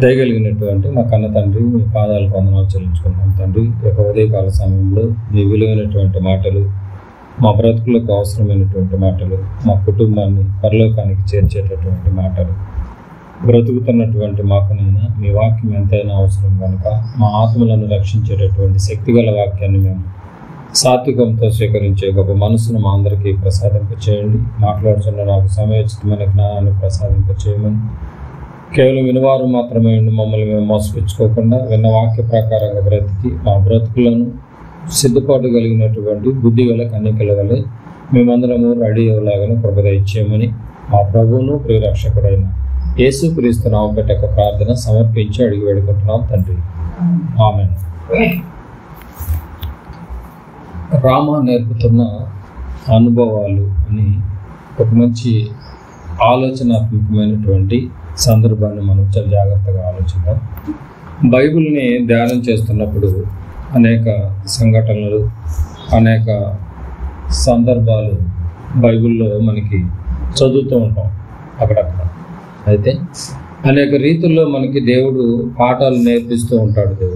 దయగలిగినటువంటి మా కన్న తండ్రి, మీ పాదాలకు వందనాలు చెల్లించుకుంటాం తండ్రి. యొక్క ఉదయకాల సమయంలో మీ విలువైనటువంటి మాటలు, మా బ్రతుకులకు అవసరమైనటువంటి మాటలు, మా కుటుంబాన్ని పరలోకానికి చేర్చేటటువంటి మాటలు, బ్రతుకుతున్నటువంటి మాకునైనా మీ వాక్యం ఎంతైనా అవసరం కనుక మా ఆత్మలను రక్షించేటటువంటి శక్తిగల వాక్యాన్ని మేము సాత్వికంతో స్వీకరించే గొప్ప మనసును మా అందరికీ ప్రసాదింపచేయండి. మాట్లాడుతున్న నాకు సమయోచితమైన జ్ఞానాన్ని ప్రసాదింపచేయమని, కేవలం వినవారు మాత్రమే మమ్మల్ని మేము మోసపుచ్చుకోకుండా విన్న వాక్య ప్రకారంగా బ్రతికి మా బ్రతుకులను సిద్ధపాటు కలిగినటువంటి బుద్ధి గల కన్యకల వలె మేమందరము రెడీ అయ్యేలాగా కృప దయచేయమని మా ప్రభువును ప్రియరక్షకుడైన యేసుక్రీస్తు నామమున ప్రార్థన సమర్పించి అడిగి వేడుకుంటున్నాం తండ్రి. ఆమేన్. రామ నేర్పుతున్న అనుభవాలు అని ఒక మంచి ఆలోచనాత్మకమైనటువంటి సందర్భాన్ని మనం చాలా జాగ్రత్తగా ఆలోచిద్దాం. బైబిల్ని ధ్యానం చేస్తున్నప్పుడు అనేక సంఘటనలు, అనేక సందర్భాలు బైబిల్లో మనకి చదువుతూ ఉంటాం అక్కడక్కడ. అయితే అనేక రీతుల్లో మనకి దేవుడు పాఠాలు నేర్పిస్తూ ఉంటాడు.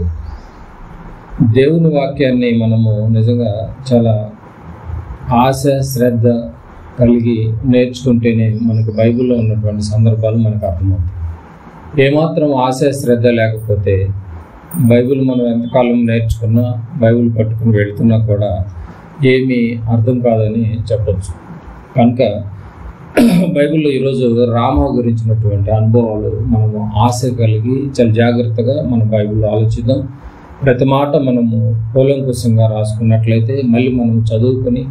దేవుని వాక్యాన్ని మనము నిజంగా చాలా ఆశ, శ్రద్ధ కలిగి నేర్చుకుంటేనే మనకు బైబిల్లో ఉన్నటువంటి సందర్భాలు మనకు అర్థమవుతాయి. ఏమాత్రం ఆశ, శ్రద్ధ లేకపోతే బైబిల్ మనం ఎంతకాలం నేర్చుకున్నా, బైబిల్ పట్టుకుని వెళుతున్నా కూడా ఏమీ అర్థం కాదని చెప్పచ్చు. కనుక బైబిల్లో ఈరోజు రామ గురించినటువంటి అనుభవాలు మనము ఆశ కలిగి చాలా జాగ్రత్తగా మనం బైబిల్లో ఆలోచిద్దాం. ప్రతి మాట మనము కూలంకుషంగా రాసుకున్నట్లయితే మళ్ళీ మనం చదువుకొని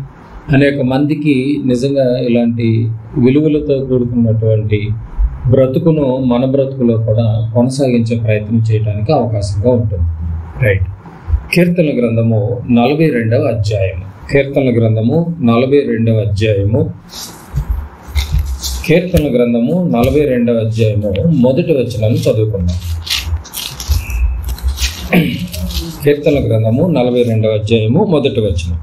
అనేక మందికి నిజంగా ఇలాంటి విలువలతో కూడుకున్నటువంటి బ్రతుకును మన బ్రతుకులో కూడా కొనసాగించే ప్రయత్నం చేయడానికి అవకాశంగా ఉంటుంది. రైట్. కీర్తనల గ్రంథము 42వ అధ్యాయము. కీర్తనల గ్రంథము 42వ అధ్యాయము. కీర్తనల గ్రంథము 42వ అధ్యాయము మొదటి వచనాన్ని చదువుకుందాం. కీర్తనల గ్రంథము 42వ అధ్యాయము మొదటి వచనం.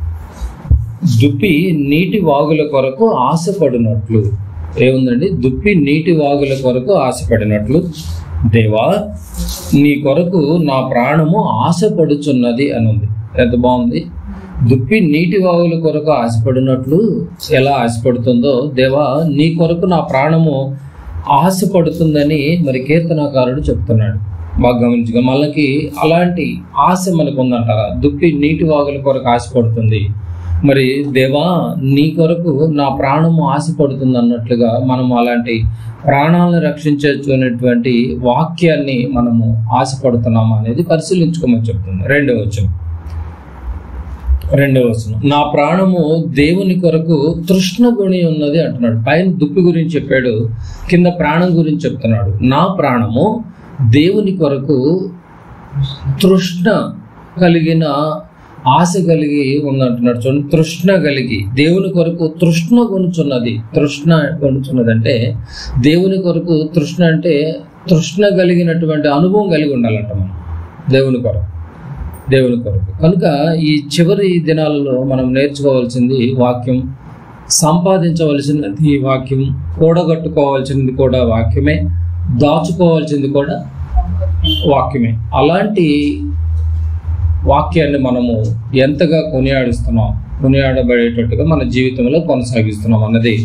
దుప్పి నీటి వాగుల కొరకు ఆశపడినట్లు. ఏముందండి? దుప్పి నీటి వాగుల కొరకు ఆశపడినట్లు దేవా నీ కొరకు నా ప్రాణము ఆశపడుచున్నది అని ఉంది. ఎంత బాగుంది! దుప్పి నీటి వాగుల కొరకు ఆశపడినట్లు ఎలా ఆశపడుతుందో దేవా నీ కొరకు నా ప్రాణము ఆశపడుతుందని మరి కీర్తనాకారుడు చెప్తున్నాడు. బాగా గమనించగా మనకి అలాంటి ఆశ మనకు ఉందంటారా? దుప్పి నీటి వాగుల కొరకు ఆశపడుతుంది, మరి దేవా నీ కొరకు నా ప్రాణము ఆశపడుతుంది అన్నట్లుగా మనము అలాంటి ప్రాణాలను రక్షించేటువంటి వాక్యాన్ని మనము ఆశపడుతున్నాము అనేది పరిశీలించుకోమని చెప్తుంది. రెండవ వచనం. నా ప్రాణము దేవుని కొరకు తృష్ణగుణి ఉన్నది అంటున్నాడు. పైన దుప్పి గురించి చెప్పాడు, కింద ప్రాణం గురించి చెప్తున్నాడు. నా ప్రాణము దేవుని కొరకు తృష్ణ కలిగిన ఆశ కలిగి ఉందంటున్నాడు. చూడండి, తృష్ణ కలిగి దేవుని కొరకు తృష్ణ కొనుచున్నది. తృష్ణ కొనుచున్నది అంటే దేవుని కొరకు తృష్ణ అంటే తృష్ణ కలిగినటువంటి అనుభవం కలిగి ఉండాలంట మనం దేవుని కొరకు. కనుక ఈ చివరి దినాలలో మనం నేర్చుకోవాల్సింది వాక్యం, సంపాదించవలసినది వాక్యం, కూడగట్టుకోవాల్సింది కూడా వాక్యమే, దాచుకోవాల్సింది కూడా వాక్యమే. అలాంటి వాక్యాన్ని మనము ఎంతగా కొనియాడబడేటట్టుగా మన జీవితంలో కొనసాగిస్తున్నాం అన్నది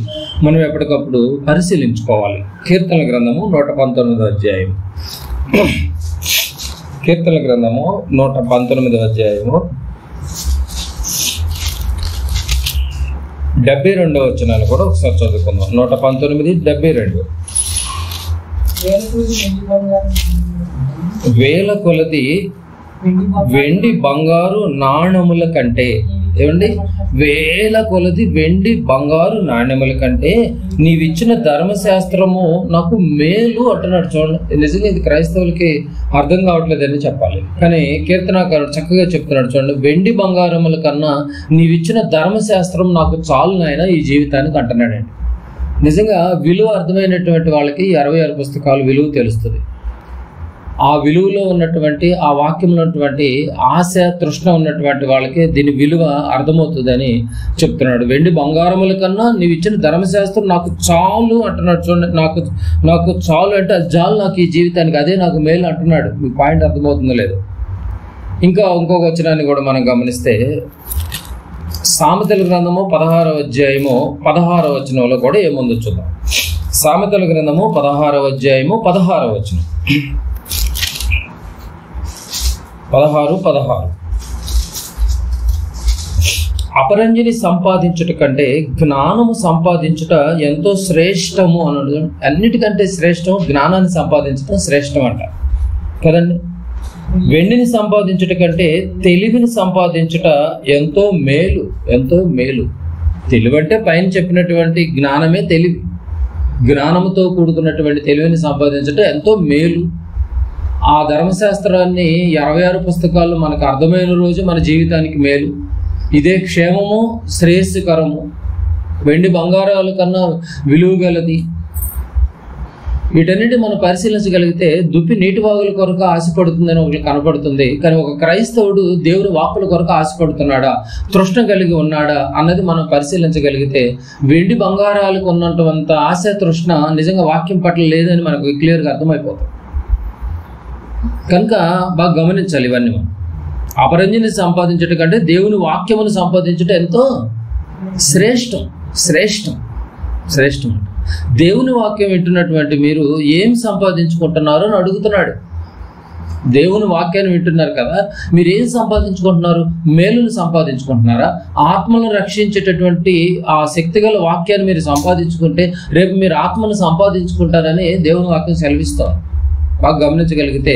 మనం ఎప్పటికప్పుడు పరిశీలించుకోవాలి. కీర్తనల గ్రంథము 119వ అధ్యాయం. కీర్తనల గ్రంథము 119వ అధ్యాయము 72వ వచనాన్ని కూడా ఒకసారి చదువుకుందాం. 119:72. వేల కొలది వెండి బంగారు నాణముల కంటే, ఏమండి, వేల కొలది వెండి బంగారు నాణ్యముల కంటే నీవిచ్చిన ధర్మశాస్త్రము నాకు మేలు అంటున్నాడు. చూడండి, నిజంగా ఇది క్రైస్తవులకి అర్థం కావట్లేదని చెప్పాలి, కానీ కీర్తనాకారుడు చక్కగా చెప్తున్నాడు. చూడండి, వెండి బంగారముల కన్నా నీవిచ్చిన ధర్మశాస్త్రం నాకు చాలు నాయన ఈ జీవితానికి అంటున్నాడండి. నిజంగా విలువ అర్థమైనటువంటి వాళ్ళకి 66 పుస్తకాలు విలువ తెలుస్తుంది. ఆ విలువలో ఉన్నటువంటి, ఆ వాక్యంలో ఉన్నటువంటి ఆశ తృష్ణ ఉన్నటువంటి వాళ్ళకి దీని విలువ అర్థమవుతుందని చెప్తున్నాడు. వెండి బంగారముల కన్నా నీవు ఇచ్చిన ధర్మశాస్త్రం నాకు చాలు అంటున్నాడు. చూడండి, నాకు చాలు అంటే అది చాలు నాకు ఈ జీవితానికి, అదే నాకు మేలు అంటున్నాడు. మీకు పాయింట్ అర్థమవుతుందో లేదు. ఇంకొక వచనాన్ని కూడా మనం గమనిస్తే సామెతల గ్రంథము 16వ అధ్యాయము 16వ వచనంలో కూడా ఏముందో చూద్దాం. సామెతల గ్రంథము 16వ అధ్యాయము 16వ వచనం. 16 అపరంజిని సంపాదించుట కంటే జ్ఞానము సంపాదించుట ఎంతో శ్రేష్టము అన్నాడు. అన్నిటికంటే శ్రేష్టం జ్ఞానాన్ని సంపాదించడం శ్రేష్టం అంట కదండి. వెండిని సంపాదించుట కంటే తెలివిని సంపాదించుట ఎంతో మేలు, ఎంతో మేలు. తెలివి అంటే పైన చెప్పినటువంటి జ్ఞానమే తెలివి. జ్ఞానంతో కూడుకున్నటువంటి తెలివిని సంపాదించడం ఎంతో మేలు. ఆ ధర్మశాస్త్రాన్ని 66 పుస్తకాలు మనకు అర్థమైన రోజు మన జీవితానికి మేలు. ఇదే క్షేమము, శ్రేయస్కరము, వెండి బంగారాల కన్నా విలువ గలది. వీటన్నిటి మనం పరిశీలించగలిగితే దుప్పి నీటి వాగుల కొరకు ఆశపడుతుందని ఒకటి కనపడుతుంది. కానీ ఒక క్రైస్తవుడు దేవుని వాక్కుల కొరకు ఆశపడుతున్నాడా, తృష్ణ కలిగి ఉన్నాడా అన్నది మనం పరిశీలించగలిగితే వెండి బంగారాలకు ఉన్నంత ఆశ తృష్ణ నిజంగా వాక్యం పట్ల లేదని మనకు క్లియర్గా అర్థమైపోతుంది. కనుక బాగా గమనించాలి ఇవన్నీ. మనం అపరంజిని సంపాదించట కంటే దేవుని వాక్యమును సంపాదించట ఎంతో శ్రేష్టం, శ్రేష్టం, శ్రేష్టం. దేవుని వాక్యం వింటున్నటువంటి మీరు ఏం సంపాదించుకుంటున్నారో అని అడుగుతున్నాడు. దేవుని వాక్యాన్ని వింటున్నారు కదా, మీరు ఏం సంపాదించుకుంటున్నారు? మేలును సంపాదించుకుంటున్నారా? ఆత్మలను రక్షించేటటువంటి ఆ శక్తిగల వాక్యాన్ని మీరు సంపాదించుకుంటే రేపు మీరు ఆత్మను సంపాదించుకుంటారని దేవుని వాక్యం సెలవిస్తారు. బాగా గమనించగలిగితే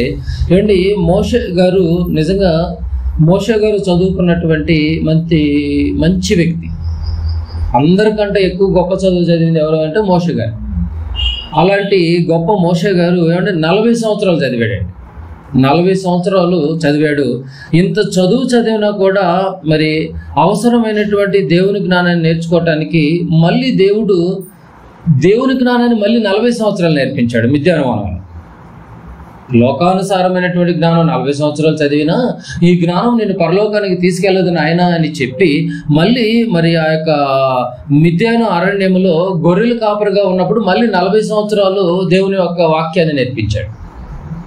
ఏమండి, మోషే గారు నిజంగా చదువుకున్నటువంటి మంచి వ్యక్తి. అందరికంటే ఎక్కువ గొప్ప చదువు చదివింది ఎవరు అంటే మోషే గారు. అలాంటి గొప్ప మోషే గారు ఏమంటే 40 సంవత్సరాలు చదివాడండి. 40 సంవత్సరాలు చదివాడు. ఇంత చదువు చదివినా కూడా మరి అవసరమైనటువంటి దేవుని జ్ఞానాన్ని నేర్చుకోవటానికి మళ్ళీ దేవుని జ్ఞానాన్ని మళ్ళీ 40 సంవత్సరాలు నేర్పించాడు మిథ్యానవనంలో. లోకానుసారమైనటువంటి జ్ఞానం 40 సంవత్సరాలు చదివినా ఈ జ్ఞానం నేను పరలోకానికి తీసుకెళ్లదు నాయన అని చెప్పి మళ్ళీ మరి ఆ యొక్క మిథ్యాను అరణ్యములో గొర్రెల కాపరిగా ఉన్నప్పుడు మళ్ళీ 40 సంవత్సరాలు దేవుని యొక్క వాక్యాన్ని నేర్పించాడు.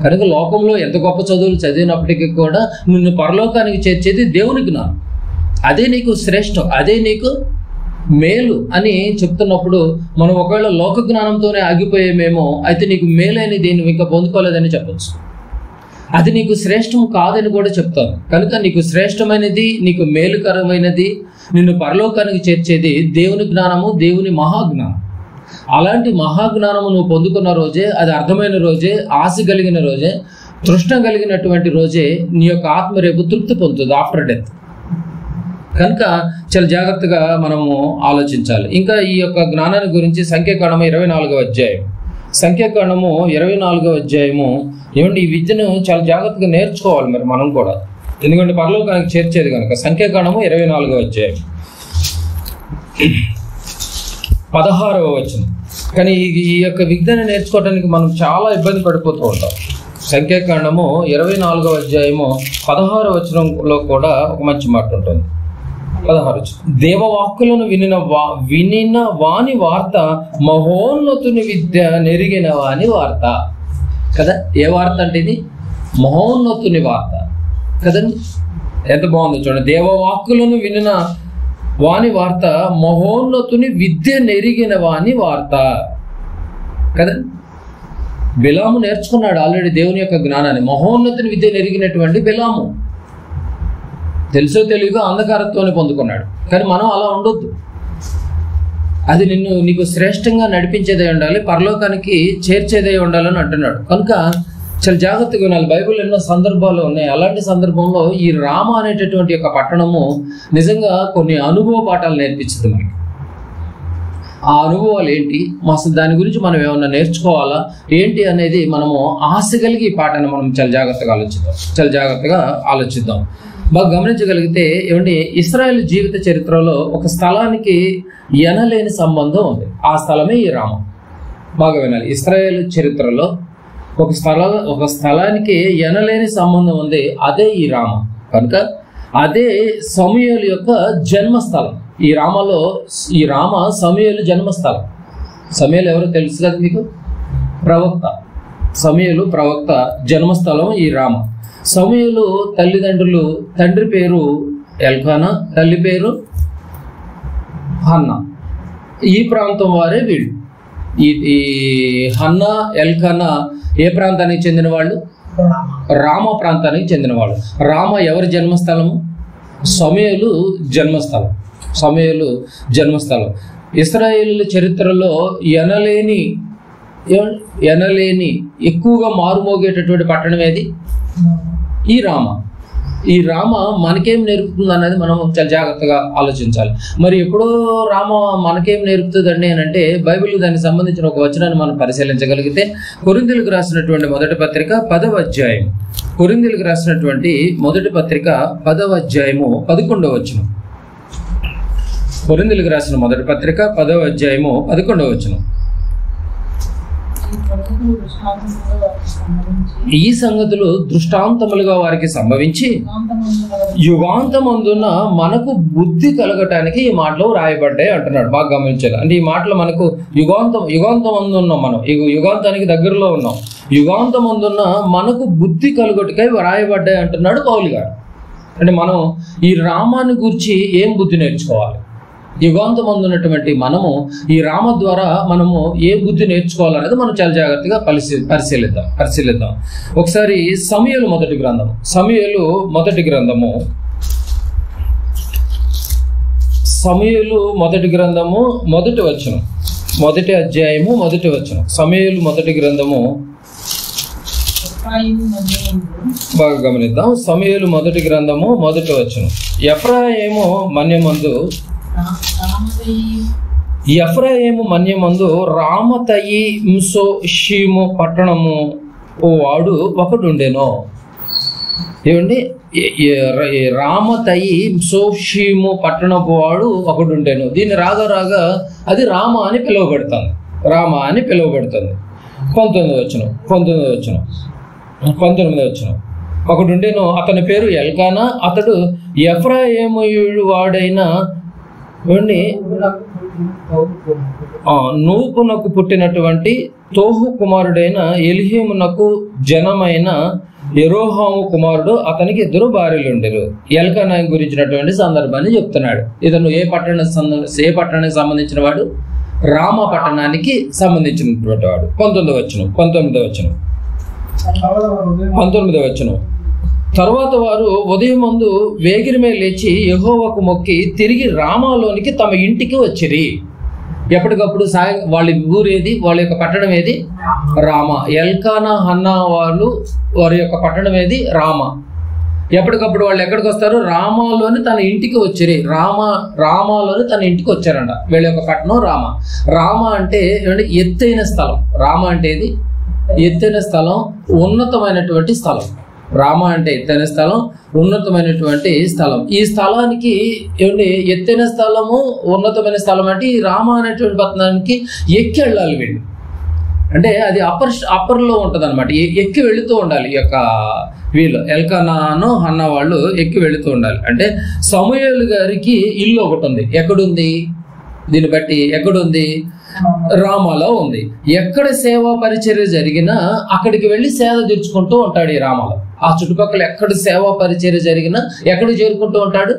కనుక లోకంలో ఎంత గొప్ప చదువులు చదివినప్పటికీ కూడా నిన్ను పరలోకానికి చేర్చేది దేవుని జ్ఞానం. అదే నీకు శ్రేష్టం, అదే నీకు మేలు అని చెప్తున్నప్పుడు మనం ఒకవేళ లోక జ్ఞానంతోనే ఆగిపోయేమేమో, అయితే నీకు మేలైన దీన్ని ఇంకా పొందుకోలేదని చెప్పచ్చు. అది నీకు శ్రేష్టం కాదని కూడా చెప్తాను. కనుక నీకు శ్రేష్టమైనది, నీకు మేలుకరమైనది, నిన్ను పరలోకానికి చేర్చేది దేవుని జ్ఞానము, దేవుని మహాజ్ఞానం. అలాంటి మహాజ్ఞానము నువ్వు పొందుకున్న రోజే, అది అర్థమైన రోజే, ఆశ కలిగిన రోజే, తృష్ణ కలిగినటువంటి రోజే నీ యొక్క ఆత్మ రేపు తృప్తి పొందుతుంది ఆఫ్టర్ డెత్. కనుక చాలా జాగ్రత్తగా మనము ఆలోచించాలి. ఇంకా ఈ యొక్క జ్ఞానాన్ని గురించి సంఖ్యాకాండము 24వ అధ్యాయం, సంఖ్యాకాండము 24వ అధ్యాయము ఏమంటే ఈ విద్యను చాలా జాగ్రత్తగా నేర్చుకోవాలి మరి మనం కూడా, ఎందుకంటే పరలోకానికి చేర్చేది కనుక. సంఖ్యాకాండము 24వ అధ్యాయం 16వ వచనం. కానీ ఈ యొక్క విద్యను నేర్చుకోవడానికి మనం చాలా ఇబ్బంది పడిపోతూ ఉంటాం. సంఖ్యాకాండము 24వ అధ్యాయము 16వ వచనంలో కూడా ఒక మంచి మాట ఉంటుంది. 16 దేవవాక్కులను వినిన వాని వార్త మహోన్నతుని విద్య నెరిగిన వాని వార్త కదా. ఏ వార్త అంటే ఇది? మహోన్నతుని వార్త కదండి. ఎంత బాగుందో చూడండి. దేవవాక్కులను వినిన వాని వార్త మహోన్నతుని విద్య నెరిగిన వాని వార్త కదండి. బిలాము నేర్చుకున్నాడు ఆల్రెడీ దేవుని యొక్క జ్ఞానాన్ని. మహోన్నతుని విద్య నెరిగినటువంటి బిలాము తెలుసో తెలియదో అంధకారత్వాన్ని పొందుకున్నాడు. కానీ మనం అలా ఉండొద్దు. అది నీకు శ్రేష్టంగా నడిపించేదే ఉండాలి, పరలోకానికి చేర్చేదే ఉండాలని అంటున్నాడు. కనుక చాలా జాగ్రత్తగా ఉండాలి. బైబిల్ ఎన్నో సందర్భాలు ఉన్నాయి. అలాంటి సందర్భంలో ఈ రామ అనేటటువంటి యొక్క పట్టణము నిజంగా కొన్ని అనుభవ పాఠాలు నేర్పించింది మనకి. ఆ అనుభవాలు ఏంటి, అసలు దాని గురించి మనం ఏమన్నా నేర్చుకోవాలా ఏంటి అనేది మనము ఆశ కలిగి ఈ పాఠాన్ని మనం చాలా జాగ్రత్తగా ఆలోచిద్దాం. బాగా గమనించగలిగితే ఏమంటే ఇశ్రాయేలు జీవిత చరిత్రలో ఒక స్థలానికి ఎనలేని సంబంధం ఉంది. ఆ స్థలమే ఈ రామ. బాగా వినాలి. ఇశ్రాయేలు చరిత్రలో ఒక స్థలానికి ఎనలేని సంబంధం ఉంది, అదే ఈ రామ. కనుక అదే సమూయేలు యొక్క జన్మస్థలం. ఈ రామ సమూయేలు జన్మస్థలం. సమూయేలు ఎవరో తెలుసు కదా మీకు, ప్రవక్త. సమూయేలు ప్రవక్త జన్మస్థలం ఈ రామ. సమూయేలు తల్లిదండ్రులు, తండ్రి పేరు ఎల్కానా, తల్లి పేరు హన్నా. ఈ ప్రాంతం వారే వీళ్ళు. ఈ హన్నా, ఎల్కానా ఏ ప్రాంతానికి చెందిన వాళ్ళు? రామ ప్రాంతానికి చెందిన వాళ్ళు. రామ ఎవరి జన్మస్థలము? సమూయేలు జన్మస్థలం. సమూయేలు జన్మస్థలం. ఇశ్రాయేలు చరిత్రలో ఎనలేని ఎక్కువగా మారుమోగేటటువంటి పట్టణం ఏది? ఈ రామ. ఈ రామ మనకేం నేర్పుతుంది అన్నది మనం చాలా జాగ్రత్తగా ఆలోచించాలి. మరి ఎప్పుడో రామ మనకేం నేర్పుతుందండి అని అంటే, బైబిల్ దానికి సంబంధించిన ఒక వచనాన్ని మనం పరిశీలించగలిగితే, కొరింథీయులకు రాసినటువంటి మొదటి పత్రిక 10వ అధ్యాయం. కొరింథీయులకు రాసినటువంటి మొదటి పత్రిక 10వ అధ్యాయము 11వ వచనం. కొరింథీయులకు రాసిన మొదటి పత్రిక 10వ అధ్యాయము 11వ వచనం. ఈ సంగతులు దృష్టాంతములుగా వారికి సంభవించి యుగాంతమందున మనకు బుద్ధి కలగటానికి ఈ మాటలు రాయబడ్డాయి అంటున్నాడు. బాగా గమనించాలి. అంటే ఈ మాటలు మనకు యుగాంతమందు ఉన్నాం, మనం యుగాంతానికి దగ్గరలో ఉన్నాం. యుగాంతమందున మనకు బుద్ధి కలుగటకై రాయబడ్డాయి అంటున్నాడు పౌలు గారు. అంటే మనం ఈ రామాన్ని గురించి ఏం బుద్ధి నేర్చుకోవాలి? యుగాంతమందు ఉన్నటువంటి మనము ఈ రామ ద్వారా మనము ఏ బుద్ధి నేర్చుకోవాలనేది మనం చాలా జాగ్రత్తగా పరిశీలిద్దాం. ఒకసారి సమూయేలు మొదటి గ్రంథము మొదటి వచనం, మొదటి అధ్యాయము మొదటి వచనం. సమూయేలు మొదటి గ్రంథము బాగా గమనిద్దాం. సమూయేలు మొదటి గ్రంథము మొదటి వచనం. ఎఫ్రాయిము మన్యమందు రామతయీము పట్టణము ఓ వాడు ఒకడుండెను. ఏమండి? రామతయీము పట్టణపు వాడు ఒకడుండెను. దీన్ని రాగా అది రామ అని పిలువబడుతుంది. 19వ వచనం. ఒకడుండెను, అతని పేరు ఎల్కానా. అతడు ఎఫ్రాయిము వాడైన నూపునకు పుట్టినటువంటి తోహు కుమారుడైన ఎలిహేమునకు జనమైన యెరోహాము కుమారుడు. అతనికి 2 భార్యలు ఉండేరు. ఎల్కానా గురించినటువంటి సందర్భాన్ని చెప్తున్నాడు. ఇతను ఏ పట్టణానికి సంబంధించిన వాడు? రామ పట్టణానికి సంబంధించినటువంటి వాడు. 19వ వచనం. తర్వాత వారు ఉదయం ముందు వేగిరమే లేచి యెహోవాకు మొక్కి తిరిగి రామాలోనికి తమ ఇంటికి వచ్చిరి. ఎప్పటికప్పుడు వాళ్ళ ఊరేది, వాళ్ళ యొక్క పట్టణం ఏది? రామ. ఎల్కానా, హన్నా వారి యొక్క పట్టణం ఏది? రామ. ఎప్పటికప్పుడు వాళ్ళు ఎక్కడికి వస్తారు? రామాలోని తన ఇంటికి వచ్చిరి. రామాలోని తన ఇంటికి వచ్చారంట. వీళ్ళ యొక్క పట్టణం రామ. రామ అంటే ఎత్తైన స్థలం. రామ అంటే ఇది ఎత్తైన స్థలం, ఉన్నతమైనటువంటి స్థలం. రామ అంటే ఎత్తైన స్థలం, ఉన్నతమైనటువంటి స్థలం. ఈ స్థలానికి ఎత్తైన స్థలము, ఉన్నతమైన స్థలం అంటే ఈ రామ అనేటువంటి పట్టణానికి ఎక్కి వెళ్ళాలి వీళ్ళు. అంటే అది అప్పర్లో ఉంటుంది అనమాట. ఎక్కి వెళుతూ ఉండాలి. ఈ యొక్క వీళ్ళు ఎల్కానాను హన్నా వాళ్ళు ఎక్కి వెళుతూ ఉండాలి. అంటే సమూయేలు గారికి ఇల్లు ఒకటి ఉంది. ఎక్కడుంది? దీన్ని బట్టి ఎక్కడుంది? రామాలో ఉంది. ఎక్కడ సేవా పరిచర్య జరిగినా అక్కడికి వెళ్ళి సేవ తీర్చుకుంటూ ఉంటాడు ఈ రామాలో. ఆ చుట్టుపక్కల ఎక్కడ సేవా పరిచర్య జరిగినా ఎక్కడికి చేరుకుంటూ ఉంటాడు?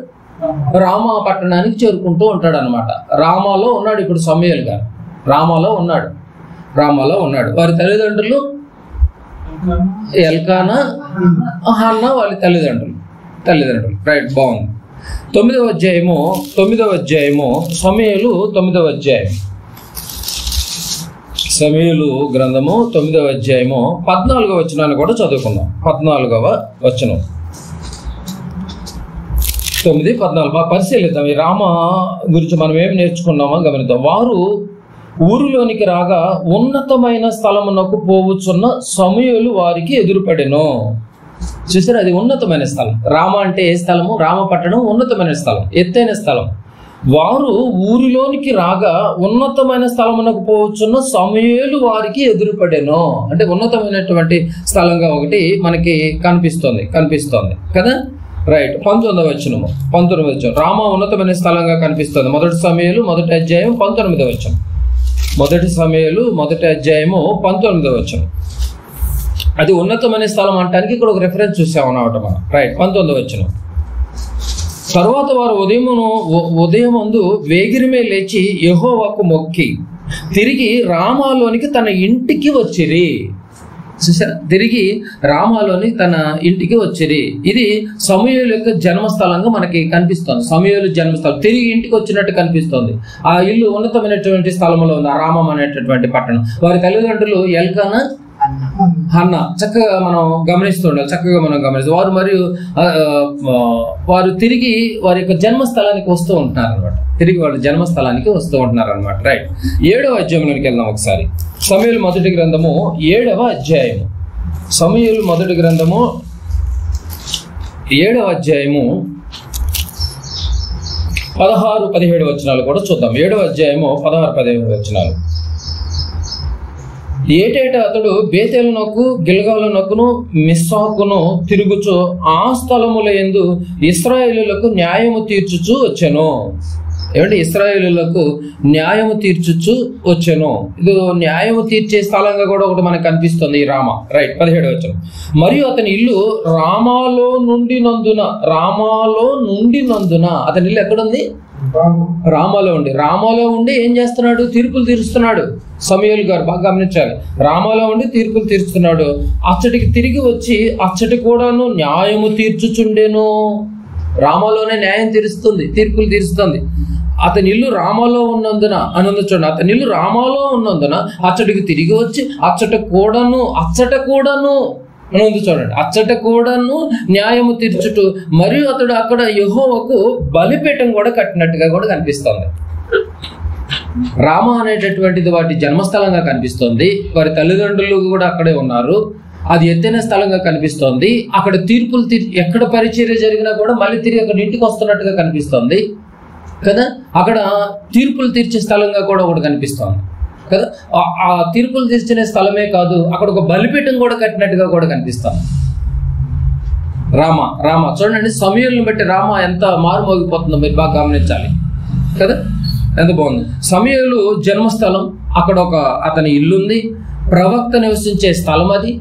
రామ పట్టణానికి చేరుకుంటూ ఉంటాడు అనమాట. రామాలో ఉన్నాడు ఇప్పుడు సమూయేలు గారు. రామాలో ఉన్నాడు. వారి తల్లిదండ్రులు ఎల్కానా, హన్నా వాళ్ళ తల్లిదండ్రులు. రైట్, బాగుంది. 9వ అధ్యాయము సమూయేలు 9వ అధ్యాయం. సమూయేలు గ్రంథము 9వ అధ్యాయము 14వ వచనాన్ని కూడా చదువుకుందాం. 14వ వచనం. 9:14 పరిశీలిద్దాం. ఈ రామ గురించి మనం ఏమి నేర్చుకున్నామో గమనిద్దాం. వారు ఊరిలోనికి రాగా ఉన్నతమైన స్థలమునకు పోవచ్చున్న సమూయేలు వారికి ఎదురుపడెను. చూసారు, అది ఉన్నతమైన స్థలం. రామ అంటే ఏ స్థలము? రామ పట్టణం ఉన్నతమైన స్థలం, ఎత్తైన స్థలం. వారు ఊరిలోనికి రాగా ఉన్నతమైన స్థలమునకు పోవచ్చున్న సమూయేలు వారికి ఎదురుపడెను. అంటే ఉన్నతమైనటువంటి స్థలంగా ఒకటి మనకి కనిపిస్తుంది కదా. రైట్. 19వ వచనం రామా ఉన్నతమైన స్థలంగా కనిపిస్తుంది. మొదటి సమూయేలు 1వ అధ్యాయం 19వ వచనం. మొదటి సమూయేలు 1వ అధ్యాయము 19వ వచనం. అది ఉన్నతమైన స్థలం అంటానికి ఇక్కడ ఒక రెఫరెన్స్ చూసామన్నమాట మనం. రైట్. 19వ వచనం. తరువాత వారు ఉదయమందు వేగిరిమే లేచి యెహోవాకు మొక్కి తిరిగి రామాలోనికి తన ఇంటికి వచ్చిరి. చూసారా, తిరిగి రామాలోని తన ఇంటికి వచ్చిరి. ఇది సమూయేలు యొక్క జన్మస్థలంగా మనకి కనిపిస్తుంది. సమూయేలు జన్మస్థలం తిరిగి ఇంటికి వచ్చినట్టు కనిపిస్తుంది. ఆ ఇల్లు ఉన్నతమైనటువంటి స్థలంలో ఉంది, ఆ రామం అనేటటువంటి పట్టణం. వారి తల్లిదండ్రులు ఎల్కానా, హన్న. చక్కగా మనం గమనిస్తాం. వారు తిరిగి వారి యొక్క జన్మస్థలానికి వస్తూ ఉంటున్నారు అనమాట. రైట్. 7వ అధ్యాయంలోకి వెళ్దాం ఒకసారి. సమూయేలు మొదటి గ్రంథము 7వ అధ్యాయము. సమూయేలు మొదటి గ్రంథము 7వ అధ్యాయము 16-17 వచనాలు కూడా చూద్దాం. 7వ అధ్యాయము 16-17 వచనాలు. ఏటేటా అతడు బేతేలునకు గిల్గాలునకును మిస్సాకును తిరుగుచు ఆ స్థలముల యందు ఇశ్రాయేలులకు న్యాయము తీర్చుచు వచ్చెను. ఏమంటే ఇశ్రాయేలులకు న్యాయము తీర్చుచు వచ్చెను. ఇది న్యాయము తీర్చే స్థలంగా కూడా ఒకటి మనకు కనిపిస్తుంది ఈ రామ. రైట్. 17వ వచనం. మరియు అతని ఇల్లు రామాలో నుండి నందున అతని ఇల్లు ఎక్కడుంది? రామాలో ఉండి ఏం చేస్తున్నాడు? తీర్పులు తీరుస్తున్నాడు. సమూయేలు గారు బాగా గమనించాలి. రామాలో ఉండి తీర్పులు తీరుస్తున్నాడు. అచ్చటికి తిరిగి వచ్చి అచ్చటి కూడాను న్యాయము తీర్చుచుండెను. రామాలోనే న్యాయం తీర్పులు తీరుస్తుంది. అతని ఇల్లు రామాలో ఉన్నందున చూడండి, అతని ఇల్లు రామాలో ఉన్నందున అచ్చటికి తిరిగి వచ్చి అచ్చట కూడాను చూడండి, అచ్చట కూడాను న్యాయము తీర్చుటూ మరియు అతడు అక్కడ యెహోవాకు బలిపీఠం కూడా కట్టినట్టుగా కూడా కనిపిస్తుంది. రామ అనేటటువంటిది వాటి జన్మస్థలంగా కనిపిస్తుంది. వారి తల్లిదండ్రులు కూడా అక్కడే ఉన్నారు. అది ఎత్తైన స్థలంగా కనిపిస్తోంది. అక్కడ తీర్పులు ఎక్కడ పరిచర్య జరిగినా కూడా మళ్ళీ తిరిగి అక్కడ ఇంటికి వస్తున్నట్టుగా కనిపిస్తుంది కదా. అక్కడ తీర్పులు తీర్చే స్థలంగా కూడా ఒకటి కనిపిస్తోంది కదా. ఆ తీర్పులు తీర్చిన స్థలమే కాదు, అక్కడ ఒక బలిపీఠం కూడా కట్టినట్టుగా కూడా కనిపిస్తుంది. రామ చూడండి, సమూయేలుని బట్టి రామ ఎంత మారుమోగిపోతుందో మీరు బాగా గమనించాలి కదా. ఎంత బాగుంది. సమూయేలు జన్మస్థలం, అక్కడ ఒక అతని ఇల్లుంది, ప్రవక్త నివసించే స్థలం అది.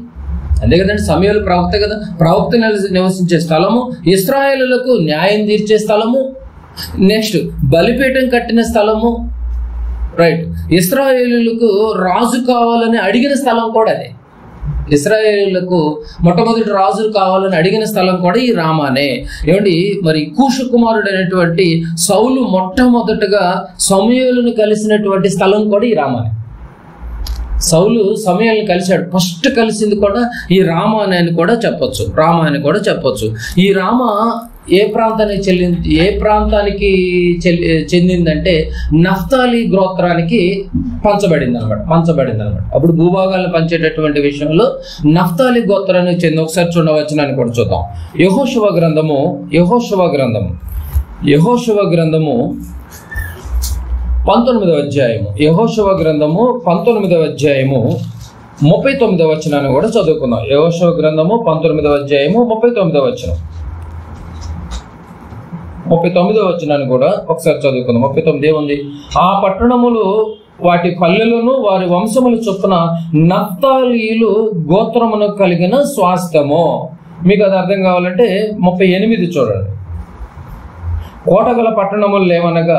అంతే కదండి, సమూయేలు ప్రవక్త కదా. ప్రవక్త నివసించే స్థలము, ఇశ్రాయేలులకు న్యాయం తీర్చే స్థలము, నెక్స్ట్ బలిపీఠం కట్టిన స్థలము. రైట్. ఇశ్రాయేలులకు రాజు కావాలని అడిగిన స్థలం కూడా అదే. ఇశ్రాయేలులకు మొట్టమొదటి రాజు కావాలని అడిగిన స్థలం కూడా ఈ రామానే. ఏమండి, మరి కూషు కుమారుడు అనేటువంటి సౌలు మొట్టమొదటగా సమూయేలును కలిసినటువంటి స్థలం కూడా ఈ రామానే. సౌలు సమూయేలుని కలిశాడు. ఫస్ట్ కలిసింది కూడా ఈ రామ అని కూడా చెప్పొచ్చు. ఈ రామ ఏ ప్రాంతానికి చెందిందంటే నఫ్తాలి గోత్రానికి పంచబడింది అనమాట. అప్పుడు భూభాగాలను పంచేటటువంటి విషయంలో నఫ్తాలి గోత్రానికి చెంది. ఒకసారి చూడవచనాన్ని కూడా చూద్దాం. యెహోషువ గ్రంథము 19వ అధ్యాయము. యెహోషువ గ్రంథము 19వ అధ్యాయము 39వ వచనాన్ని కూడా చదువుకుందాం. యెహోషువ గ్రంథము 19వ అధ్యాయము 39వ వచనం. 39వ వచనాన్ని కూడా ఒకసారి చదువుకుందాం. 39 ఏముంది? ఆ పట్టణములు వాటి పల్లెలను వారి వంశముల చొప్పున నఫ్తాలీలు గోత్రమును కలిగిన స్వాస్థ్యము. మీకు అది అర్థం కావాలంటే 38 చూడండి. కోటగల పట్టణములు లేవనగా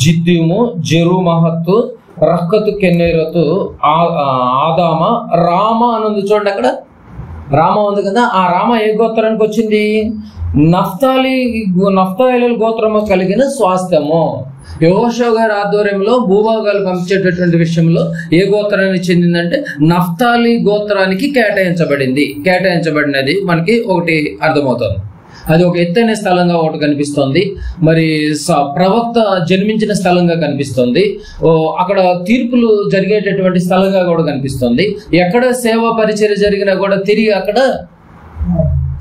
జిద్దీము, జెరుమహత్తు, రక్కతు, కెన్నెరతు, ఆదామ, రామ అని ఉంది చూడండి. అక్కడ రామ ఉంది కదా. ఆ రామ ఏ గోత్రానికి వచ్చింది? నఫ్తాలీల గోత్రము కలిగిన స్వాస్థ్యము. యెహోషువ గారి ఆధ్వర్యంలో భూభాగాలు పంపించేటటువంటి విషయంలో ఏ గోత్రానికి చెందిందంటే నఫ్తాలి గోత్రానికి కేటాయించబడినది మనకి ఒకటి అర్థమవుతుంది. అది ఒక ఎత్తైన స్థలంగా ఒకటి కనిపిస్తుంది. మరి ప్రవక్త జన్మించిన స్థలంగా కనిపిస్తుంది. అక్కడ తీర్పులు జరిగేటటువంటి స్థలంగా కూడా కనిపిస్తుంది. ఎక్కడ సేవ పరిచర్య జరిగినా కూడా తిరిగి అక్కడ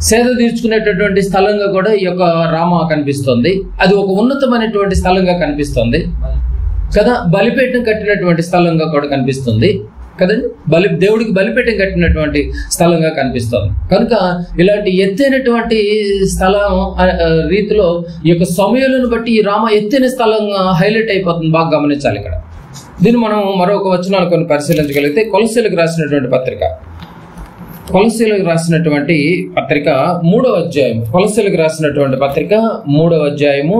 సేద తీర్చుకునేటటువంటి స్థలంగా కూడా ఈ యొక్క రామ కనిపిస్తుంది. అది ఒక ఉన్నతమైనటువంటి స్థలంగా కనిపిస్తుంది కదా. బలిపీఠం కట్టినటువంటి స్థలంగా కూడా కనిపిస్తుంది కదండి. దేవుడికి బలిపీఠం కట్టినటువంటి స్థలంగా కనిపిస్తుంది. కనుక ఇలాంటి ఎత్తైనటువంటి స్థలం రీతిలో ఈ యొక్క సమయాలను బట్టి ఈ రామ ఎత్తైన స్థలంగా హైలైట్ అయిపోతుంది. బాగా గమనించాలి ఇక్కడ. దీన్ని మనం మరొక వచనాలు కొన్ని పరిశీలించగలిగితే కొలస్సీలకు రాసినటువంటి పత్రిక, కొలస్సీలకు రాసినటువంటి పత్రిక 3వ అధ్యాయం, కొలస్సీలకు రాసినటువంటి పత్రిక 3వ అధ్యాయము.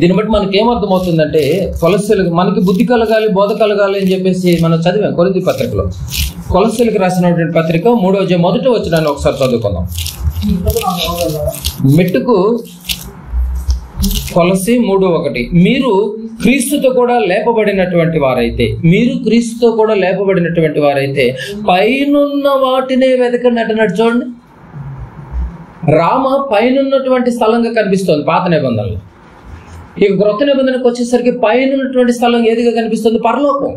దీన్ని బట్టి మనకి ఏమర్థమవుతుందంటే కొలస్సీలకు మనకి బుద్ధి కలగాలి, బోధ కలగాలి అని చెప్పేసి మనం చదివాం కొరింథీ పత్రికలో. కొలస్సీలకు రాసినటువంటి పత్రిక 3వ అధ్యాయం 1వ వచనాన్ని ఒకసారి చదువుకుందాం. మెట్టుకు కొలస్సీ 3:1, మీరు క్రీస్తుతో కూడా లేపబడినటువంటి వారైతే పైనున్న వాటినే వెతకండి అంటున్నాడు. చూడండి, రామ పైనున్నటువంటి స్థలంగా కనిపిస్తుంది పాత నిబంధనలు. ఇక క్రొత్త నిబంధనకు వచ్చేసరికి పైనున్నటువంటి స్థలం ఏదిగా కనిపిస్తుంది? పరలోకం.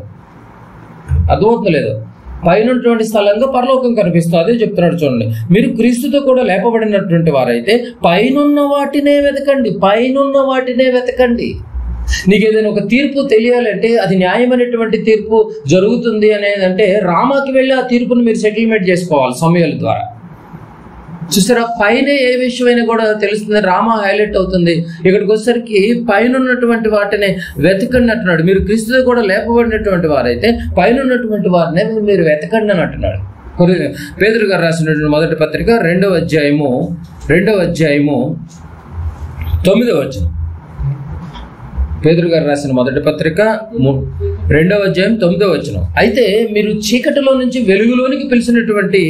అర్థమవుతుంది లేదు? పైనటువంటి స్థలంగా పరలోకం కనిపిస్తుంది. అదే చెప్తున్నాడు చూడండి, మీరు క్రీస్తుతో కూడా లేపబడినటువంటి వారైతే పైనున్న వాటినే వెతకండి. నీకు ఏదైనా ఒక తీర్పు తెలియాలంటే అది న్యాయమైనటువంటి తీర్పు జరుగుతుంది అనేది అంటే రామాకి వెళ్ళి ఆ తీర్పును మీరు సెటిల్మెంట్ చేసుకోవాలి సమయాల ద్వారా. చూసారా, పైన ఏ విషయమైనా కూడా తెలుస్తుంది. రామ హైలైట్ అవుతుంది. ఇక్కడికి వచ్చేసరికి పైన ఉన్నటువంటి వాటిని వెతకండి అంటున్నాడు. మీరు క్రీస్తుతో కూడా లేపబడినటువంటి వారైతే పైన ఉన్నటువంటి వారిని మీరు వెతకండి అని అంటున్నాడు. పేతురు గారు రాసినటువంటి మొదటి పత్రిక 2వ అధ్యాయము 9వ వచనం. పేతురు గారు రాసిన మొదటి పత్రిక 2వ అధ్యాయం 9వ వచనం. అయితే మీరు చీకటిలో నుంచి వెలుగులోనికి పిలిచినటువంటి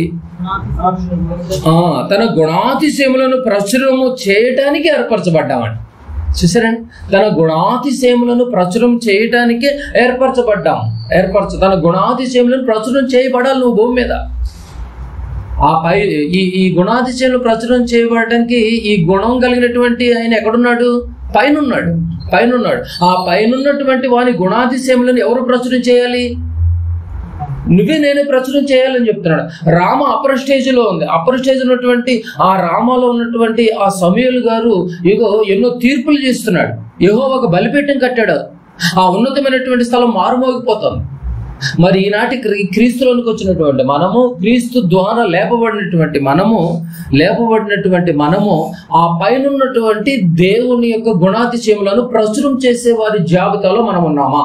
తన గుణాతిశయములను ప్రచురము చేయటానికి ఏర్పరచబడ్డామండి. చూసారండి, తన గుణాతిశయములను ప్రచురం చేయటానికే ఏర్పరచబడ్డాం. తన గుణాతిశయములను ప్రచురం చేయబడాలి నువ్వు భూమి మీద. ఆ పై ఈ గుణాతిశయములు ప్రచురం చేయబడటానికి ఈ గుణం కలిగినటువంటి ఆయన ఎక్కడున్నాడు? పైనున్నాడు. ఆ పైనున్నటువంటి వాని గుణాతిశయములను ఎవరు ప్రచురం చేయాలి? నేనే ప్రచురం చేయాలని చెప్తున్నాడు. రామ అప్పర్ స్టేజ్లో ఉంది. అప్పర్ స్టేజ్ ఉన్నటువంటి ఆ రామలో ఉన్నటువంటి ఆ సమూయేలు గారు ఎన్నో తీర్పులు చేస్తున్నాడు. యెహోవాకు బలిపీఠం కట్టాడు. ఆ ఉన్నతమైనటువంటి స్థలం మారుమోగిపోతుంది. మరి ఈనాటి క్రీస్తులోనికి వచ్చినటువంటి మనము, క్రీస్తు ద్వారా లేపబడినటువంటి మనము ఆ పైన ఉన్నటువంటి దేవుని యొక్క గుణాతిశయములను ప్రచురం చేసే వారి జాబితాలో మనం ఉన్నామా?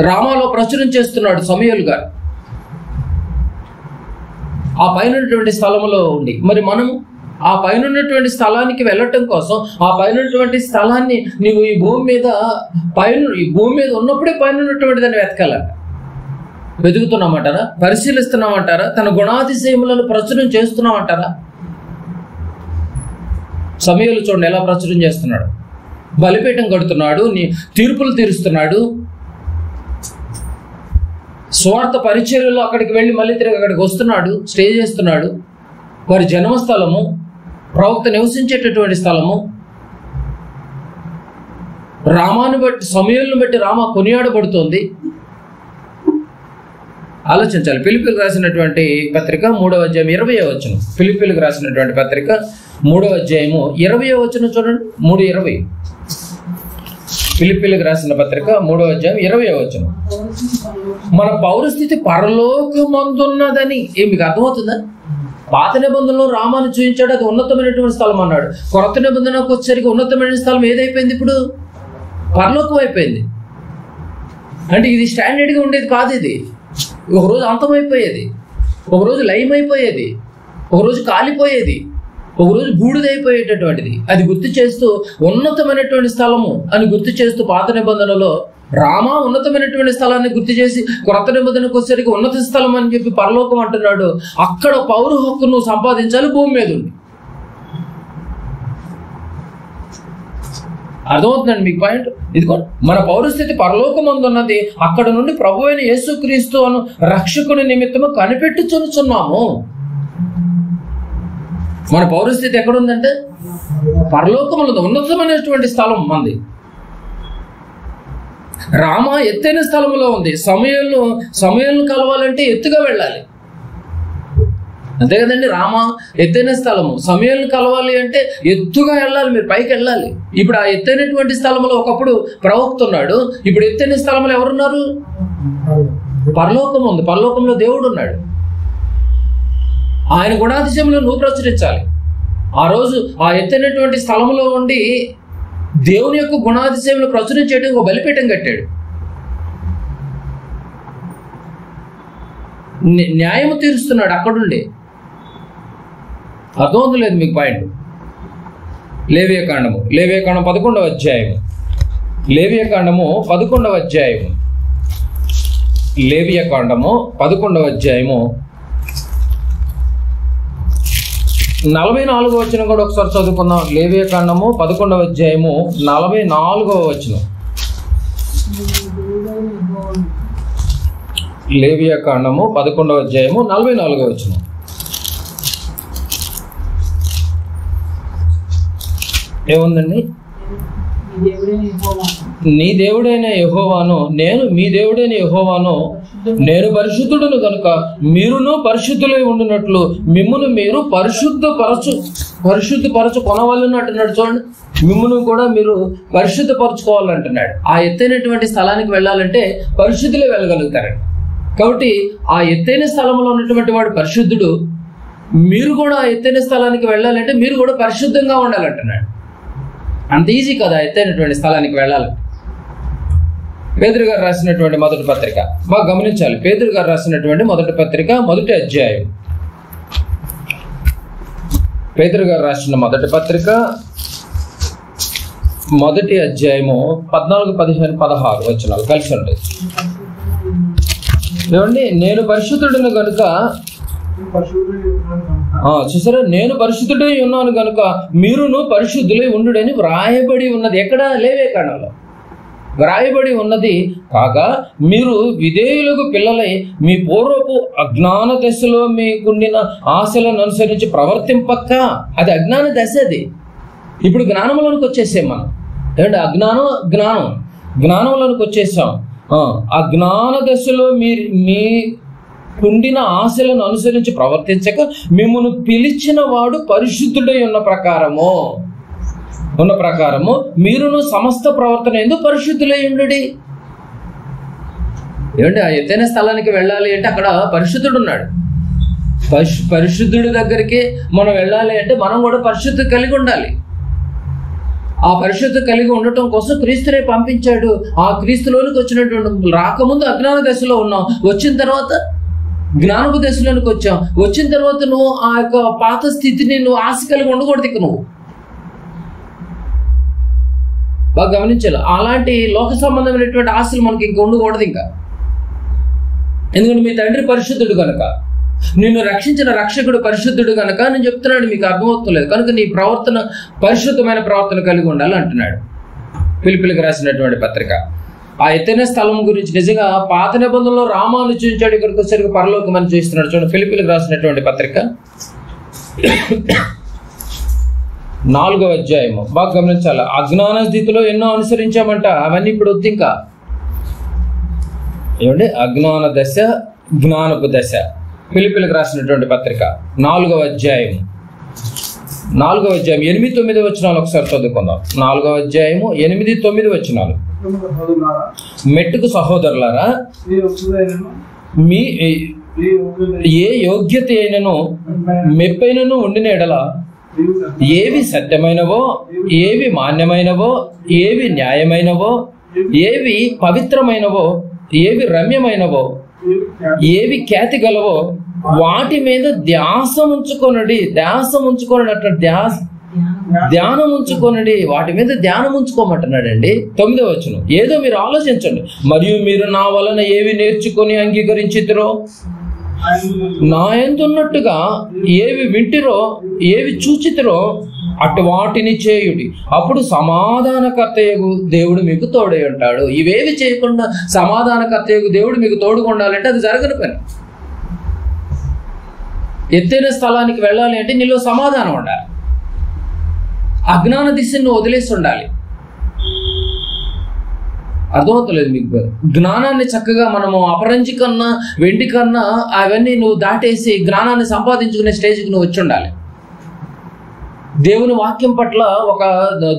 రామాలో ప్రచురం చేస్తున్నాడు సమూయేలు గారు ఆ పైనటువంటి స్థలంలో ఉండి. మరి మనము ఆ పైనటువంటి స్థలానికి వెళ్ళటం కోసం, ఆ పైనటువంటి స్థలాన్ని నీవు ఈ భూమి మీద ఉన్నప్పుడే పైనటువంటి దాన్ని వెతుకుతున్నామంటారా? పరిశీలిస్తున్నామంటారా? తన గుణాతిశయములను ప్రచురం చేస్తున్నామంటారా? సమూయేలు చూడండి ఎలా ప్రచురం చేస్తున్నాడు. బలిపీఠం కడుతున్నాడు, తీర్పులు తీరుస్తున్నాడు, స్వార్థ పరిచర్యలో అక్కడికి వెళ్ళి మళ్ళీ తిరిగి అక్కడికి వస్తున్నాడు, స్టే చేస్తున్నాడు. వారి జన్మస్థలము, ప్రవక్త నివసించేటటువంటి స్థలము. రామాను బట్టి, సమూయేలును బట్టి రామ కొనియాడబడుతోంది. ఆలోచించాలి. ఫిలిప్పీలకు రాసినటువంటి పత్రిక 3వ అధ్యాయం 20వ వచనం. ఫిలిప్పీలకు రాసినటువంటి పత్రిక 3వ అధ్యాయము 20వ వచనం చూడండి. 3:20. ఫిలిప్పీలకు రాసిన పత్రిక 3వ అధ్యాయం 20వ వచనం. మన పౌరస్థితి పరలోకమందున్నదని మీకు అర్థమవుతుందా? పాత నిబంధనలో రామాను చూపించాడు, అది ఉన్నతమైనటువంటి స్థలం అన్నాడు. కొత్త నిబంధనకు వచ్చేసరికి ఉన్నతమైన స్థలం ఏదైపోయింది? ఇప్పుడు పరలోకం అయిపోయింది. అంటే ఇది స్టాండర్డ్గా ఉండేది కాదు. ఇది ఒకరోజు అంతమైపోయేది, ఒకరోజు లయం అయిపోయేది, ఒకరోజు కాలిపోయేది, ఒకరోజు బూడిదైపోయేటటువంటిది. అది గుర్తు చేస్తూ ఉన్నతమైనటువంటి స్థలము అని గుర్తు చేస్తూ పాత నిబంధనలో రామ ఉన్నతమైనటువంటి స్థలాన్ని గుర్తు చేసి కొత్త నిబంధనకు వచ్చేసరికి ఉన్నత స్థలం అని చెప్పి పరలోకం అంటున్నాడు. అక్కడ పౌర హక్కు నువ్వు సంపాదించాలి భూమి మీద ఉండి. అర్థమవుతుందండి మీకు పాయింట్? ఇదిగో మన పౌరస్థితి పరలోకమందున్నది. అక్కడ నుండి ప్రభువైన యేసుక్రీస్తు అను రక్షకుని నిమిత్తము కనిపెట్టుచున్నాము. మన పౌరస్థితి ఎక్కడుందంటే పరలోకములో ఉన్నతమైనటువంటి స్థలం మంది. రామ ఎత్తైన స్థలంలో ఉంది. సమూయేలును కలవాలంటే ఎత్తుగా వెళ్ళాలి. అంతే కదండి. ఎత్తైన స్థలము. సమూయేలుని కలవాలి అంటే ఎత్తుగా వెళ్ళాలి, మీరు పైకి వెళ్ళాలి. ఇప్పుడు ఆ ఎత్తైనటువంటి స్థలంలో ఒకప్పుడు ప్రవక్త ఉన్నాడు, ఇప్పుడు ఎత్తైన స్థలంలో ఎవరున్నారు? పరలోకం ఉంది. పరలోకంలో దేవుడు ఉన్నాడు. ఆయన గుణాతిశయంలో నువ్వు ప్రచురించాలి. ఆ రోజు ఆ ఎత్తైనటువంటి స్థలంలో ఉండి దేవుని యొక్క గుణాతిశయంలో ప్రచురించేయడం ఒక బలిపీఠం కట్టాడు. న్యాయము తీరుస్తున్నాడు అక్కడుండి. అర్థమవుతుంది లేదు మీకు పాయింట్? లేవియకాండము 11వ అధ్యాయము. లేవియకాండము 11వ అధ్యాయము. లేవియకాండము 11వ అధ్యాయము 44వ వచనం కూడా ఒకసారి చదువుకుందాం. లేవియకాండము 11వ అధ్యాయము 44వ వచనం. లేవియకాండము 11వ అధ్యాయము 44వ వచనం. ఏముందండి? నీ దేవుడైన యెహోవాను మీ దేవుడైన యెహోవాను నేను పరిశుద్ధుడును కనుక మీరును పరిశుద్ధులై ఉండునట్లు మిమ్మును మీరు పరిశుద్ధపరచు కొనవాలని అంటున్నాడు. చూడండి, మిమ్మును కూడా మీరు పరిశుద్ధపరచుకోవాలంటున్నాడు. ఆ ఎత్తైనటువంటి స్థలానికి వెళ్ళాలంటే పరిశుద్ధులే వెళ్ళగలుగుతారండి. కాబట్టి ఆ ఎత్తైన స్థలంలో ఉన్నటువంటి వాడు పరిశుద్ధుడు. మీరు కూడా ఆ ఎత్తైన స్థలానికి వెళ్ళాలంటే మీరు కూడా పరిశుద్ధంగా ఉండాలంటున్నాడు. అంత ఈజీ కదా ఎత్తైనటువంటి స్థలానికి వెళ్ళాలి. పేతురు గారు రాసినటువంటి మొదటి పత్రిక బాగా గమనించాలి. పేతురు గారు రాసినటువంటి మొదటి పత్రిక 1వ అధ్యాయం. పేతురు గారు రాసిన మొదటి పత్రిక 1వ అధ్యాయము 14, 15, 16 వచనాలు కలిసి ఉంటాయి. ఏమండి? నేను పరిశుద్ధుడిని కనుక చూసారా, నేను పరిశుద్ధుడై ఉన్నాను కనుక మీరును పరిశుద్ధులై ఉండుడని వ్రాయబడి ఉన్నది. ఎక్కడ? లేవియకాండంలో వ్రాయబడి ఉన్నది. కాగా మీరు విధేయులకు పిల్లలై మీ పూర్వపు అజ్ఞాన దశలో మీకుండిన ఆశలను అనుసరించి ప్రవర్తింపక్క. అది అజ్ఞాన దశ. అది ఇప్పుడు జ్ఞానంలోనికి వచ్చేసాం మనం. ఏమంటే జ్ఞానంలోనికి వచ్చేసాం. ఆ జ్ఞాన దశలో మీ కుండిన ఆశలను అనుసరించి ప్రవర్తించక మిమ్మల్ని పిలిచిన వాడు పరిశుద్ధుడై ఉన్న ప్రకారము మీరును సమస్త ప్రవర్తన ఎందుకు పరిశుద్ధులై ఉండుడి. ఏమంటే ఆ ఎత్తైన స్థలానికి వెళ్ళాలి అంటే అక్కడ పరిశుద్ధుడు ఉన్నాడు. పరిశుద్ధుడి దగ్గరికి మనం వెళ్ళాలి అంటే మనం కూడా పరిశుద్ధి కలిగి ఉండాలి. ఆ పరిశుద్ధి కలిగి ఉండటం కోసం క్రీస్తునే పంపించాడు. ఆ క్రీస్తులోనికి వచ్చినటువంటి రాకముందు అజ్ఞాన దశలో ఉన్నాం, వచ్చిన తర్వాత జ్ఞానపు దశలోనికి వచ్చాం. వచ్చిన తర్వాత నువ్వు ఆ యొక్క పాత స్థితిని నువ్వు ఆశ కలిగి ఉండకూడదు. ఇక నువ్వు బాగా గమనించాలి. అలాంటి లోక సంబంధమైనటువంటి ఆశలు మనకి ఇంక ఉండకూడదు ఇంకా. ఎందుకంటే మీ తండ్రి పరిశుద్ధుడు కనుక, నిన్ను రక్షించిన రక్షకుడు పరిశుద్ధుడు కనుక నేను చెప్తున్నాడు. మీకు అర్థమవుతలేదు కనుక నీ ప్రవర్తన పరిశుద్ధమైన ప్రవర్తన కలిగి ఉండాలి అంటున్నాడు. ఫిలిప్పీయులకు రాసినటువంటి పత్రిక. ఆ ఎత్తైన స్థలం గురించి నిజంగా పాత నిబంధనలో రామాను చూపించాడు, ఇక్కడికి వచ్చేసరికి పరలోకం అని చూస్తున్నాడు. చూడండి, ఫిలిప్పీయులకు రాసినటువంటి పత్రిక 4వ అధ్యాయము బాగా గమనించాలి. అజ్ఞాన స్థితిలో ఎన్నో అనుసరించామంట, అవన్నీ ఇప్పుడు వద్దు ఇంకా. ఏమంటే అజ్ఞాన దశ, జ్ఞానపు దశ. ఫిలిప్పీయులకు రాసినటువంటి పత్రిక 4వ అధ్యాయము 8, 9 వచనాలు ఒకసారి చదువుకుందాం. 4వ అధ్యాయము 8, 9 వచనాలు. మెట్టుకు సహోదరులారా, మీ ఏ యోగ్యత అయినను మెప్పైనను ఉండిన ఎడల ఏవి సత్యమైనవో, ఏవి మాన్యమైనవో, ఏవి న్యాయమైనవో, ఏవి పవిత్రమైనవో, ఏవి రమ్యమైనవో, ఏవి ఖ్యాతి గలవో వాటి మీద ధ్యానం ఉంచుకొనడి. ధ్యానం ఉంచుకొనడి, వాటి మీద ధ్యానం ఉంచుకోమంటున్నాడండి. 9వ వచనం. ఏదో మీరు ఆలోచించండి. మరియు మీరు నా వలన ఏవి నేర్చుకొని అంగీకరించితిరో, నా యందున్నట్టుగా ఏవి వింటిరో, ఏవి చూచితిరో అటు వాటిని చేయుడి. అప్పుడు సమాధానకర్తయగు దేవుడు మీకు తోడై ఉంటాడు. ఇవేవి చేయకుండా సమాధానకర్తయగు దేవుడు మీకు తోడుగా ఉండాలంటే అది జరగని పని. ఎత్తైన స్థలానికి వెళ్ళాలి అంటే నీలో సమాధానం ఉండాలి. అజ్ఞాన దిశను వదిలేసి ఉండాలి. అర్థమవుతలేదు మీకు? జ్ఞానాన్ని చక్కగా మనము అపరంజి కన్నా వెండి కన్నా అవన్నీ నువ్వు దాటేసి జ్ఞానాన్ని సంపాదించుకునే స్టేజ్కి నువ్వు వచ్చి ఉండాలి. దేవుని వాక్యం పట్ల ఒక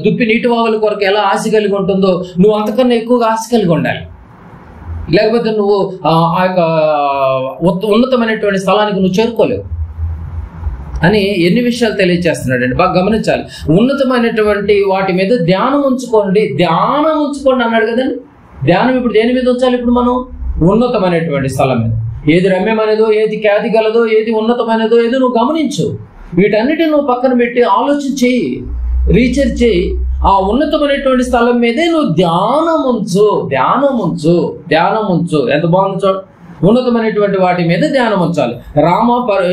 దుప్పి నీటి వాగుల కొరకు ఎలా ఆశ కలిగి ఉంటుందో నువ్వు అంతకన్నా ఎక్కువగా ఆశ కలిగి ఉండాలి. లేకపోతే నువ్వు ఆ యొక్క ఉన్నతమైనటువంటి స్థలానికి నువ్వు చేరుకోలేవు అని ఎన్ని విషయాలు తెలియజేస్తున్నాడండి. బాగా గమనించాలి. ఉన్నతమైనటువంటి వాటి మీద ధ్యానం ఉంచుకోండి అన్నాడు కదండి. ధ్యానం ఇప్పుడు దేని మీద ఉంచాలి? ఇప్పుడు మనం ఉన్నతమైనటువంటి స్థలం మీద. ఏది రమ్యమైనదో, ఏది ఖ్యాతి గలదో, ఏది ఉన్నతమైనదో ఏదో నువ్వు గమనించు. వీటన్నిటిని నువ్వు పక్కన పెట్టి ఆలోచన చేయి, రీసెర్చ్ చేయి. ఆ ఉన్నతమైనటువంటి స్థలం మీదే నువ్వు ధ్యానం ఉంచు. ఎంత బాగుంది చూడు. ఉన్నతమైనటువంటి వాటి మీద ధ్యానం ఉంచాలి.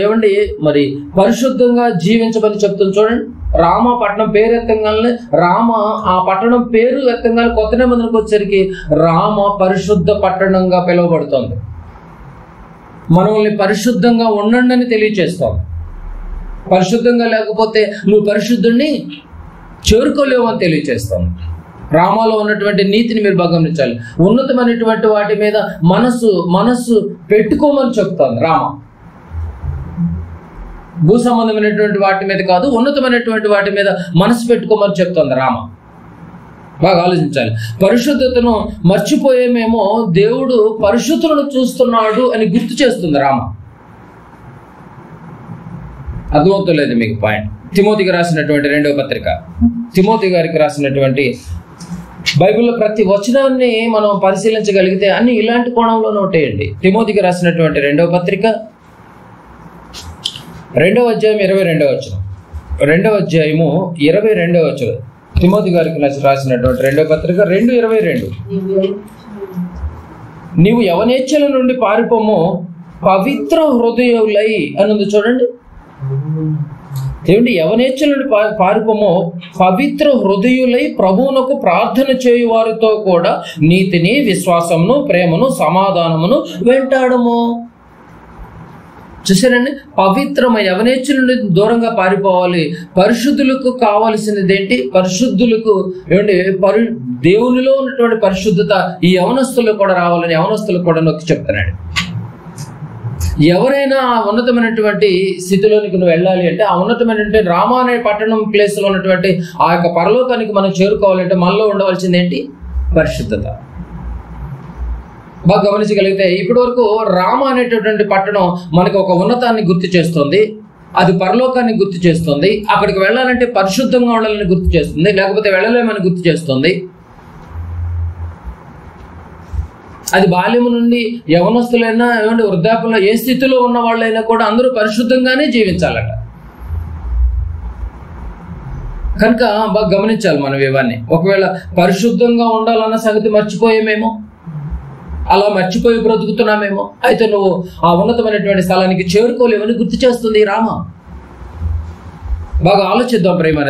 ఏమండి మరి పరిశుద్ధంగా జీవించమని చెప్తుంది చూడండి. రామ పట్టణం పేరు ఎత్తంగానే ఆ పట్టణం పేరు ఎత్తంగానే కొత్త నిబంధనకు వచ్చేసరికి రామ పరిశుద్ధ పట్టణంగా పిలువబడుతుంది. మనల్ని పరిశుద్ధంగా ఉండండి అని తెలియచేస్తాం. పరిశుద్ధంగా లేకపోతే నువ్వు పరిశుద్ధుడిని చేరుకోలేవు అని తెలియచేస్తాం. రామాలో ఉన్నటువంటి నీతిని మీరు బాగా గమనించాలి. ఉన్నతమైనటువంటి వాటి మీద మనస్సు పెట్టుకోమని చెప్తాను రామ. భూ సంబంధమైనటువంటి వాటి మీద కాదు, ఉన్నతమైనటువంటి వాటి మీద మనసు పెట్టుకోమని చెప్తుంది రామ. బాగా ఆలోచించాలి. పరిశుద్ధతను మర్చిపోయేమేమో దేవుడు పరిశుద్ధులను చూస్తున్నాడు అని గుర్తు చేస్తుంది రామ. అర్థమవుతలేదు మీకు పాయింట్? తిమోతికి రాసినటువంటి 2వ పత్రిక, తిమోతి గారికి రాసినటువంటి బైబిల్లో ప్రతి వచనాన్ని మనం పరిశీలించగలిగితే అన్ని ఇలాంటి కోణంలోనే ఉంటాయండి. తిమోతికి రాసినటువంటి 2వ పత్రిక 2వ అధ్యాయం 22వ వచనం. 2వ అధ్యాయము 22వ వచనం. తిమోతి గారికి రాసినటువంటి 2వ పత్రిక 2:22. నీవు యవనేచ్ఛల నుండి పారిపోము, పవిత్ర హృదయులై అని ఉంది చూడండి. ఏమండి? యవనేచ్ఛల నుండి పారిపోము, పవిత్ర హృదయులై ప్రభువునకు ప్రార్థన చేయు వారితో కూడా నీతిని, విశ్వాసమును, ప్రేమను, సమాధానమును వెంటాడము. చూసారండి? యవనేచ్ఛల నుండి దూరంగా పారిపోవాలి. పరిశుద్ధులకు కావలసినది ఏంటి? పరిశుద్ధులకు ఏమండి దేవునిలో ఉన్నటువంటి పరిశుద్ధత ఈ యవనస్తులకు కూడా రావాలని యవనస్తులకు కూడా నొక్కి చెప్తున్నాడు. ఎవరైనా ఆ ఉన్నతమైనటువంటి స్థితిలోనికి నువ్వు వెళ్ళాలి అంటే, ఆ ఉన్నతమైనటువంటి రామా అనే పట్టణం ప్లేస్లో ఉన్నటువంటి ఆ యొక్క పరలోకానికి మనం చేరుకోవాలంటే మనలో ఉండవలసింది ఏంటి? పరిశుద్ధత. బాగా గమనించగలిగితే ఇప్పటి వరకు రామ అనేటటువంటి పట్టణం మనకు ఒక ఉన్నతాన్ని గుర్తు చేస్తుంది, అది పరలోకాన్ని గుర్తు చేస్తుంది. అక్కడికి వెళ్ళాలంటే పరిశుద్ధంగా ఉండాలని గుర్తు చేస్తుంది, లేకపోతే వెళ్ళలేమని గుర్తు చేస్తుంది. అది బాల్యము నుండి యవనస్తులైనా ఏమంటే వృద్ధాప్యంలో ఏ స్థితిలో ఉన్న వాళ్ళైనా కూడా అందరూ పరిశుద్ధంగానే జీవించాలట. కనుక బాగా గమనించాలి మనం ఇవన్నీ. ఒకవేళ పరిశుద్ధంగా ఉండాలన్న సంగతి మర్చిపోయేమేమో, అలా మర్చిపోయి బ్రతుకుతున్నామేమో, అయితే నువ్వు ఆ ఉన్నతమైనటువంటి స్థలానికి చేరుకోలేవని గుర్తు చేస్తుంది రామ. బాగా ఆలోచిద్దాం ప్రేమ.